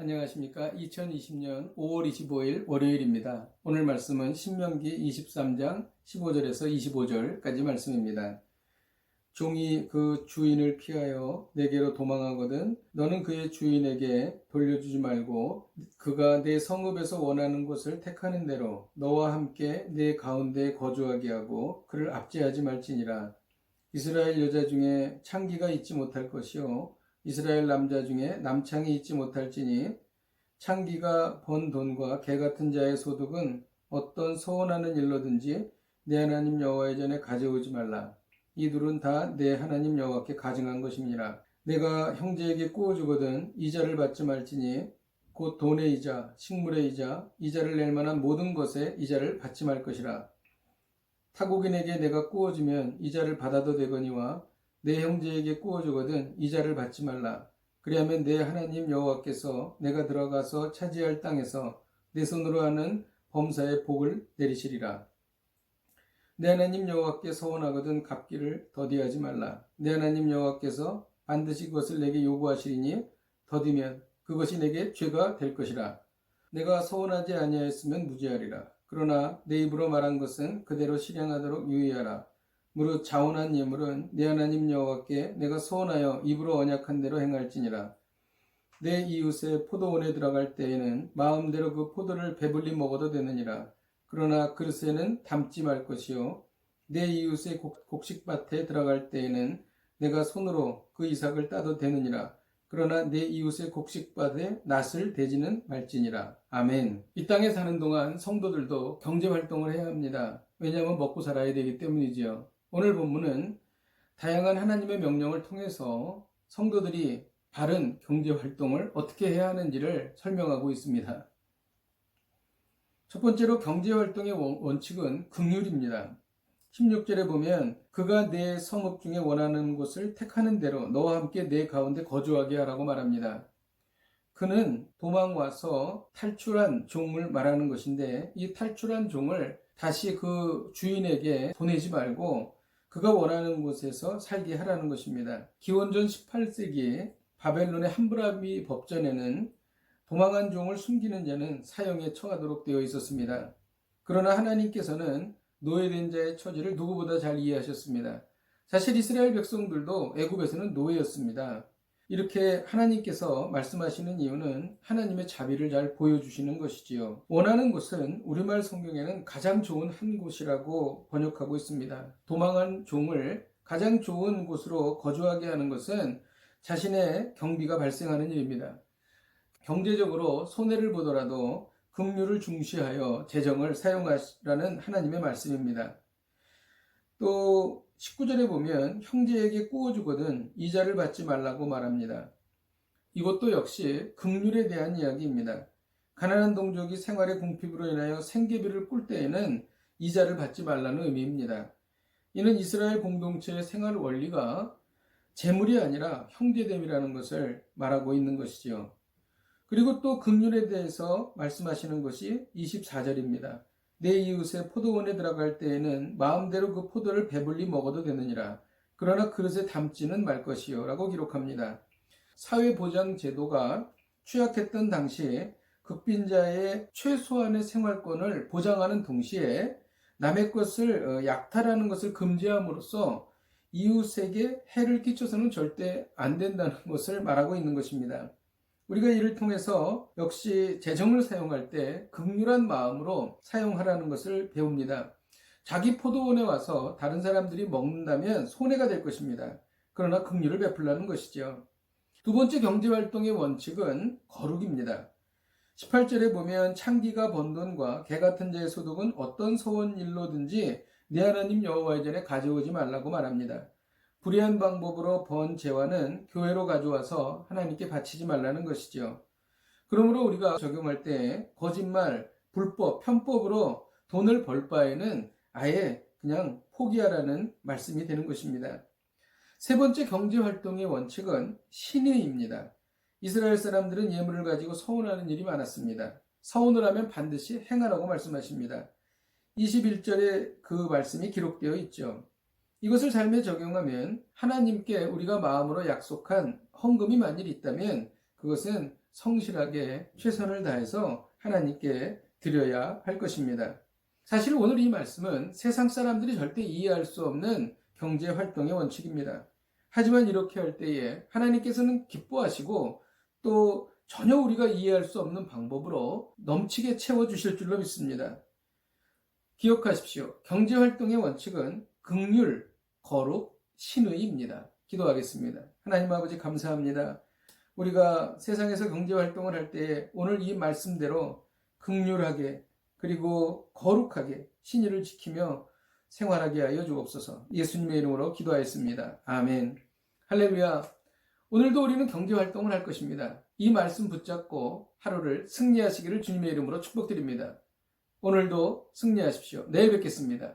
안녕하십니까. 2020년 5월 25일 월요일입니다. 오늘 말씀은 신명기 23장 15절에서 25절까지 말씀입니다. 종이 그 주인을 피하여 내게로 도망하거든 너는 그의 주인에게 돌려주지 말고 그가 내 성읍에서 원하는 곳을 택하는 대로 너와 함께 내 가운데 거주하게 하고 그를 압제하지 말지니라. 이스라엘 여자 중에 창기가 있지 못할 것이요 이스라엘 남자 중에 남창이 있지 못할지니 창기가 번 돈과 개 같은 자의 소득은 어떤 서원하는 일로든지 내 하나님 여호와의 전에 가져오지 말라. 이 둘은 다 내 하나님 여호와께 가증한 것임이라. 내가 형제에게 꾸어주거든 이자를 받지 말지니 곧 돈의 이자, 식물의 이자, 이자를 낼 만한 모든 것에 이자를 받지 말 것이라. 타국인에게 내가 꾸어주면 이자를 받아도 되거니와 내 형제에게 꾸어주거든 이자를 받지 말라. 그리하면 내 하나님 여호와께서 내가 들어가서 차지할 땅에서 내 손으로 하는 범사의 복을 내리시리라. 내 하나님 여호와께 서원하거든 갚기를 더디하지 말라. 내 하나님 여호와께서 반드시 그것을 내게 요구하시리니 더디면 그것이 내게 죄가 될 것이라. 내가 서원하지 아니하였으면 무죄하리라. 그러나 내 입으로 말한 것은 그대로 실행하도록 유의하라. 무릇 자원한 예물은 내 하나님 여호와께 내가 서원하여 입으로 언약한 대로 행할지니라. 내 이웃의 포도원에 들어갈 때에는 마음대로 그 포도를 배불리 먹어도 되느니라. 그러나 그릇에는 담지 말 것이요 내 이웃의 곡식밭에 들어갈 때에는 내가 손으로 그 이삭을 따도 되느니라. 그러나 내 이웃의 곡식밭에 낫을 대지는 말지니라. 아멘. 이 땅에 사는 동안 성도들도 경제활동을 해야 합니다. 왜냐하면 먹고 살아야 되기 때문이지요. 오늘 본문은 다양한 하나님의 명령을 통해서 성도들이 바른 경제활동을 어떻게 해야 하는지를 설명하고 있습니다. 첫 번째로 경제활동의 원칙은 긍휼입니다. 16절에 보면 그가 내 성읍 중에 원하는 곳을 택하는 대로 너와 함께 내 가운데 거주하게 하라고 말합니다. 그는 도망와서 탈출한 종을 말하는 것인데 이 탈출한 종을 다시 그 주인에게 보내지 말고 그가 원하는 곳에서 살게 하라는 것입니다. 기원전 18세기에 바벨론의 함부라비 법전에는 도망한 종을 숨기는 자는 사형에 처하도록 되어 있었습니다. 그러나 하나님께서는 노예된 자의 처지를 누구보다 잘 이해하셨습니다. 사실 이스라엘 백성들도 애굽에서는 노예였습니다. 이렇게 하나님께서 말씀하시는 이유는 하나님의 자비를 잘 보여주시는 것이지요. 원하는 곳은 우리말 성경에는 가장 좋은 한 곳이라고 번역하고 있습니다. 도망한 종을 가장 좋은 곳으로 거주하게 하는 것은 자신의 경비가 발생하는 일입니다. 경제적으로 손해를 보더라도 긍휼을 중시하여 재정을 사용하라는 하나님의 말씀입니다. 또 19절에 보면 형제에게 꾸어주거든 이자를 받지 말라고 말합니다. 이것도 역시 긍휼에 대한 이야기입니다. 가난한 동족이 생활의 궁핍으로 인하여 생계비를 꿀 때에는 이자를 받지 말라는 의미입니다. 이는 이스라엘 공동체의 생활 원리가 재물이 아니라 형제됨이라는 것을 말하고 있는 것이지요. 그리고 또 긍휼에 대해서 말씀하시는 것이 24절입니다. 내 이웃의 포도원에 들어갈 때에는 마음대로 그 포도를 배불리 먹어도 되느니라. 그러나 그릇에 담지는 말 것이요 라고 기록합니다. 사회보장제도가 취약했던 당시에 극빈자의 최소한의 생활권을 보장하는 동시에 남의 것을 약탈하는 것을 금지함으로써 이웃에게 해를 끼쳐서는 절대 안 된다는 것을 말하고 있는 것입니다. 우리가 이를 통해서 역시 재정을 사용할 때 긍휼한 마음으로 사용하라는 것을 배웁니다. 자기 포도원에 와서 다른 사람들이 먹는다면 손해가 될 것입니다. 그러나 긍휼을 베풀라는 것이죠. 두 번째 경제활동의 원칙은 거룩입니다. 18절에 보면 창기가 번 돈과 개 같은 자의 소득은 어떤 서원 일로든지 내 하나님 여호와의 전에 가져오지 말라고 말합니다. 불의한 방법으로 번 재화는 교회로 가져와서 하나님께 바치지 말라는 것이죠. 그러므로 우리가 적용할 때 거짓말, 불법, 편법으로 돈을 벌 바에는 아예 그냥 포기하라는 말씀이 되는 것입니다. 세 번째 경제활동의 원칙은 신의입니다. 이스라엘 사람들은 예물을 가지고 서운하는 일이 많았습니다. 서운을 하면 반드시 행하라고 말씀하십니다. 21절에 그 말씀이 기록되어 있죠. 이것을 삶에 적용하면 하나님께 우리가 마음으로 약속한 헌금이 만일 있다면 그것은 성실하게 최선을 다해서 하나님께 드려야 할 것입니다. 사실 오늘 이 말씀은 세상 사람들이 절대 이해할 수 없는 경제 활동의 원칙입니다. 하지만 이렇게 할 때에 하나님께서는 기뻐하시고 또 전혀 우리가 이해할 수 없는 방법으로 넘치게 채워주실 줄로 믿습니다. 기억하십시오. 경제 활동의 원칙은 긍휼, 거룩, 신의입니다. 기도하겠습니다. 하나님 아버지 감사합니다. 우리가 세상에서 경제 활동을 할 때 오늘 이 말씀대로 긍휼하게 그리고 거룩하게 신의를 지키며 생활하게 하여 주옵소서. 예수님의 이름으로 기도하였습니다. 아멘. 할렐루야. 오늘도 우리는 경제 활동을 할 것입니다. 이 말씀 붙잡고 하루를 승리하시기를 주님의 이름으로 축복드립니다. 오늘도 승리하십시오. 내일 뵙겠습니다.